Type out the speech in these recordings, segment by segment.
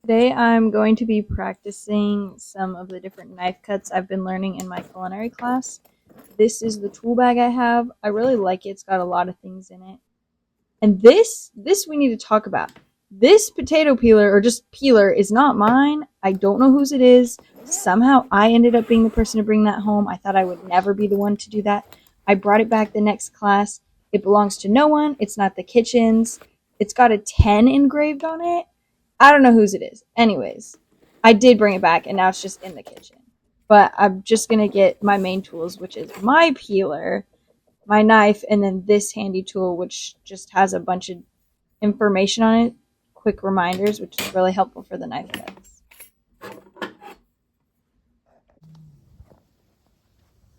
Today I'm going to be practicing some of the different knife cuts I've been learning in my culinary class. This is the tool bag I have. I really like it. It's got a lot of things in it. And this we need to talk about. This potato peeler or just peeler is not mine. I don't know whose it is. Somehow I ended up being the person to bring that home. I thought I would never be the one to do that. I brought it back the next class. It belongs to no one. It's not the kitchen's. It's got a 10 engraved on it. I don't know whose it is. Anyways, I did bring it back and now it's just in the kitchen. But I'm just going to get my main tools, which is my peeler, my knife, and then this handy tool, which just has a bunch of information on it, quick reminders, which is really helpful for the knife cuts.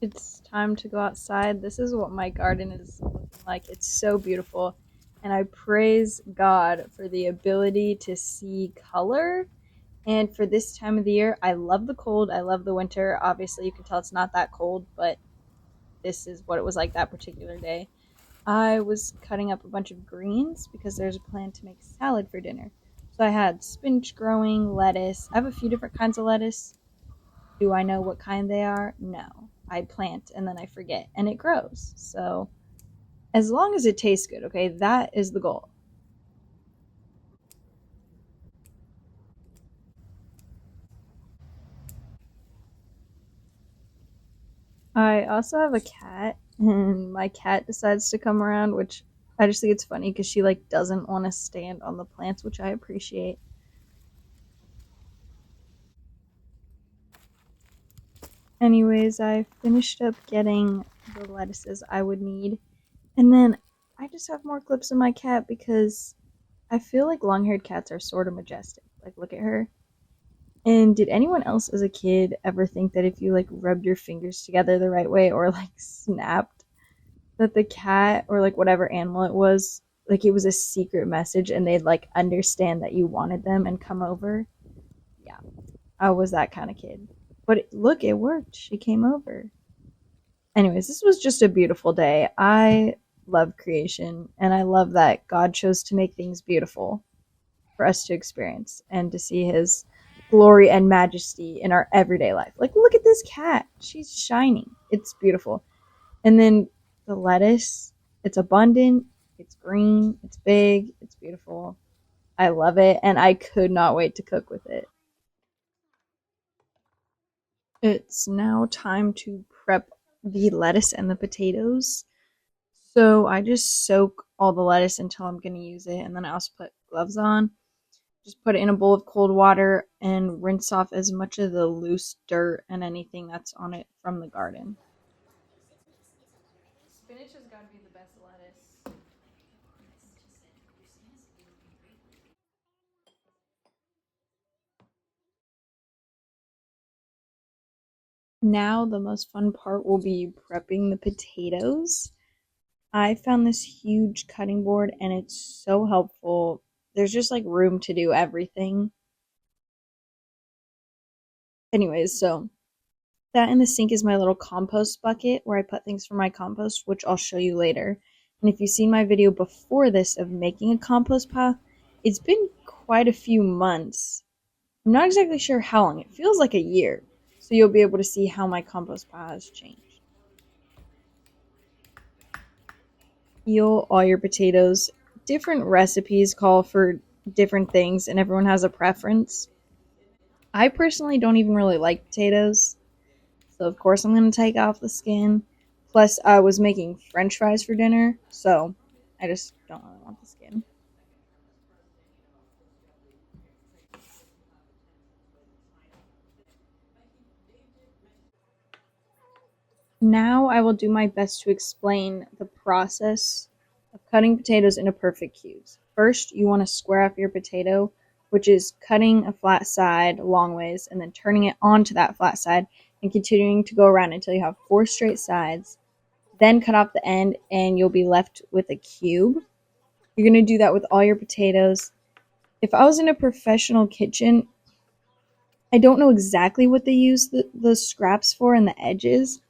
It's time to go outside. This is what my garden is looking like. It's so beautiful. And I praise God for the ability to see color. And for this time of the year, I love the cold. I love the winter. Obviously, you can tell it's not that cold, but this is what it was like that particular day. I was cutting up a bunch of greens because there's a plan to make salad for dinner. So I had spinach growing, lettuce. I have a few different kinds of lettuce. Do I know what kind they are? No. I plant and then I forget and it grows. So as long as it tastes good, okay, that is the goal. I also have a cat, and my cat decides to come around, which I just think it's funny because she like doesn't want to stand on the plants, which I appreciate. Anyways, I finished up getting the lettuces I would need, and then I just have more clips of my cat because I feel like long-haired cats are sort of majestic. Like, look at her. And did anyone else as a kid ever think that if you like rubbed your fingers together the right way or like snapped, that the cat or like whatever animal it was, like it was a secret message and they'd like understand that you wanted them and come over? Yeah, I was that kind of kid. But look, it worked. She came over. Anyways, this was just a beautiful day. I love creation and I love that God chose to make things beautiful for us to experience and to see his glory and majesty in our everyday life. Like, look at this cat. She's shining. It's beautiful. And then the lettuce, it's abundant, it's green, it's big, it's beautiful. I love it, and I could not wait to cook with it. It's now time to prep the lettuce and the potatoes. So I just soak all the lettuce until I'm going to use it, and then I also put gloves on. Just put it in a bowl of cold water and rinse off as much of the loose dirt and anything that's on it from the garden. Spinach has got to be the best lettuce. Now the most fun part will be prepping the potatoes. I found this huge cutting board and it's so helpful. There's just like room to do everything. Anyways, so that in the sink is my little compost bucket where I put things for my compost, which I'll show you later. And if you've seen my video before this of making a compost pile, it's been quite a few months. I'm not exactly sure how long. It feels like a year. So you'll be able to see how my compost pile has changed. Peel all your potatoes. Different recipes call for different things, and everyone has a preference. I personally don't even really like potatoes, so of course I'm going to take off the skin. Plus, I was making french fries for dinner, so I just don't really want the skin. Now I will do my best to explain the process of cutting potatoes into perfect cubes. First, you want to square up your potato, which is cutting a flat side long ways and then turning it onto that flat side and continuing to go around until you have four straight sides. Then cut off the end and you'll be left with a cube. You're going to do that with all your potatoes. If I was in a professional kitchen, I don't know exactly what they use the scraps for and the edges.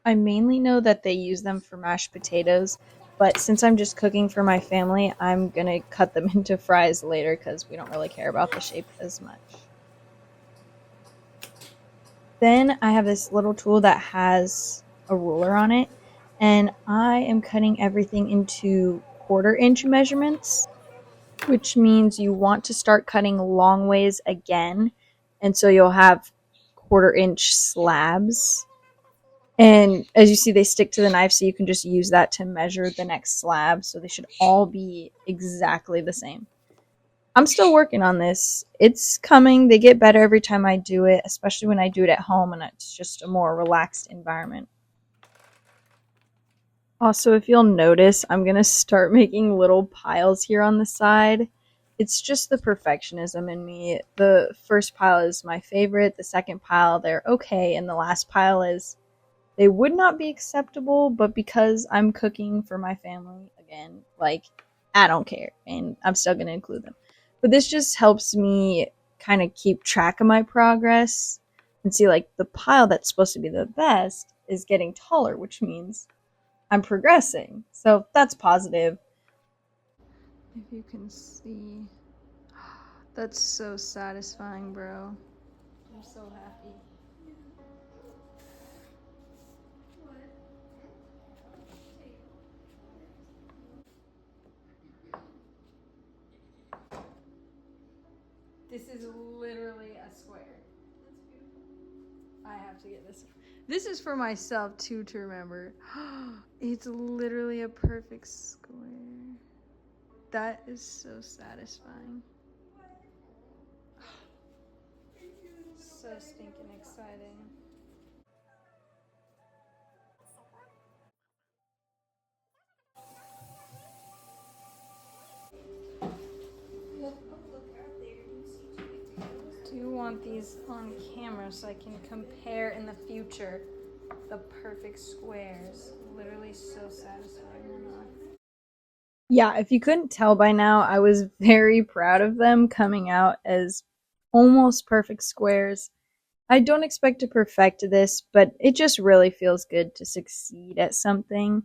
I mainly know that they use them for mashed potatoes, But since I'm just cooking for my family, I'm gonna cut them into fries later because we don't really care about the shape as much. Then I have this little tool that has a ruler on it, and I am cutting everything into 1/4 inch measurements, which means you want to start cutting long ways again. And so you'll have 1/4 inch slabs. And as you see, they stick to the knife, so you can just use that to measure the next slab. So they should all be exactly the same. I'm still working on this. It's coming. They get better every time I do it, especially when I do it at home and it's just a more relaxed environment. Also, if you'll notice, I'm going to start making little piles here on the side. It's just the perfectionism in me. The first pile is my favorite, the second pile, they're okay, and the last pile is they would not be acceptable, but because I'm cooking for my family, again, like, I don't care, and I'm still going to include them. But this just helps me kind of keep track of my progress and see, like, the pile that's supposed to be the best is getting taller, which means I'm progressing. So that's positive. If you can see, that's so satisfying, bro. I'm so happy. This is literally a square. I have to get this. This is for myself too to remember. It's literally a perfect square. That is so satisfying. So stinking exciting. Do you want these on camera so I can compare in the future the perfect squares? Literally so satisfying. Yeah, if you couldn't tell by now, I was very proud of them coming out as almost perfect squares. I don't expect to perfect this, but it just really feels good to succeed at something,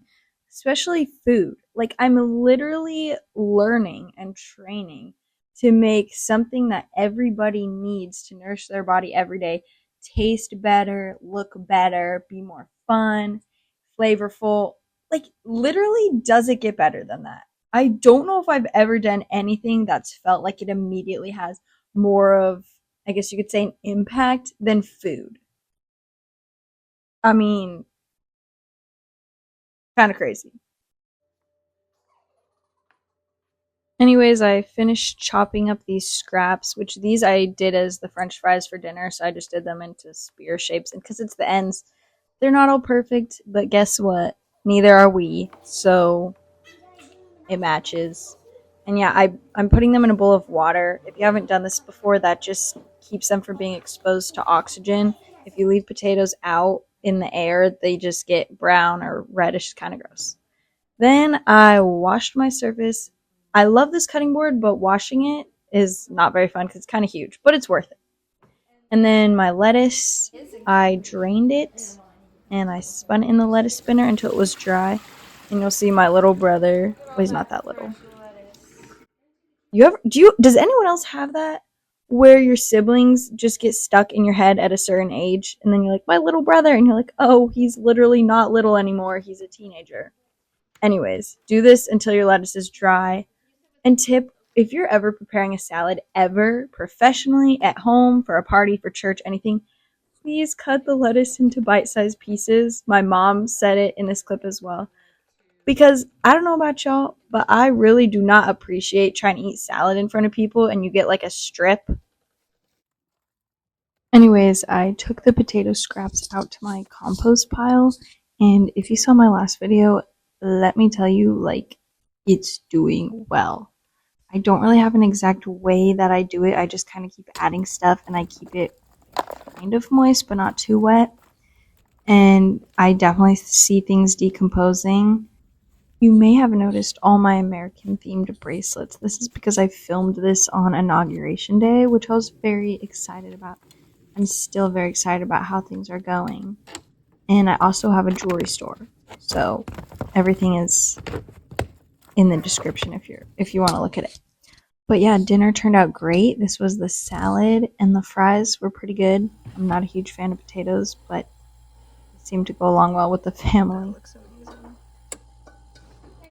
especially food. Like, I'm literally learning and training to make something that everybody needs to nourish their body every day taste better, look better, be more fun, flavorful. Like, literally, does it get better than that? I don't know if I've ever done anything that's felt like it immediately has more of, I guess you could say, an impact than food. I mean, kind of crazy. Anyways, I finished chopping up these scraps, which these I did as the french fries for dinner, so I just did them into spear shapes. And because it's the ends, they're not all perfect, but guess what? Neither are we, so it matches. And yeah, I'm putting them in a bowl of water. If you haven't done this before, that just keeps them from being exposed to oxygen. If you leave potatoes out in the air, they just get brown or reddish, kind of gross. Then I washed my surface. I love this cutting board, but washing it is not very fun because it's kind of huge, but it's worth it. And then my lettuce, I drained it and I spun it in the lettuce spinner until it was dry. And you'll see my little brother. Well, he's not that little. Does anyone else have that? Where your siblings just get stuck in your head at a certain age, and then you're like, my little brother, and you're like, oh, he's literally not little anymore. He's a teenager. Anyways, do this until your lettuce is dry. And tip, if you're ever preparing a salad, ever, professionally, at home, for a party, for church, anything, please cut the lettuce into bite-sized pieces. My mom said it in this clip as well. Because I don't know about y'all, but I really do not appreciate trying to eat salad in front of people and you get like a strip. Anyways, I took the potato scraps out to my compost pile, and if you saw my last video, let me tell you, like, it's doing well. I don't really have an exact way that I do it. I just kind of keep adding stuff and I keep it kind of moist but not too wet. And I definitely see things decomposing. You may have noticed all my American themed bracelets. This is because I filmed this on Inauguration Day, which I was very excited about. I'm still very excited about how things are going. And I also have a jewelry store. So everything is in the description if you want to look at it. But yeah, dinner turned out great. This was the salad, and the fries were pretty good. I'm not a huge fan of potatoes, but it seemed to go along well with the family.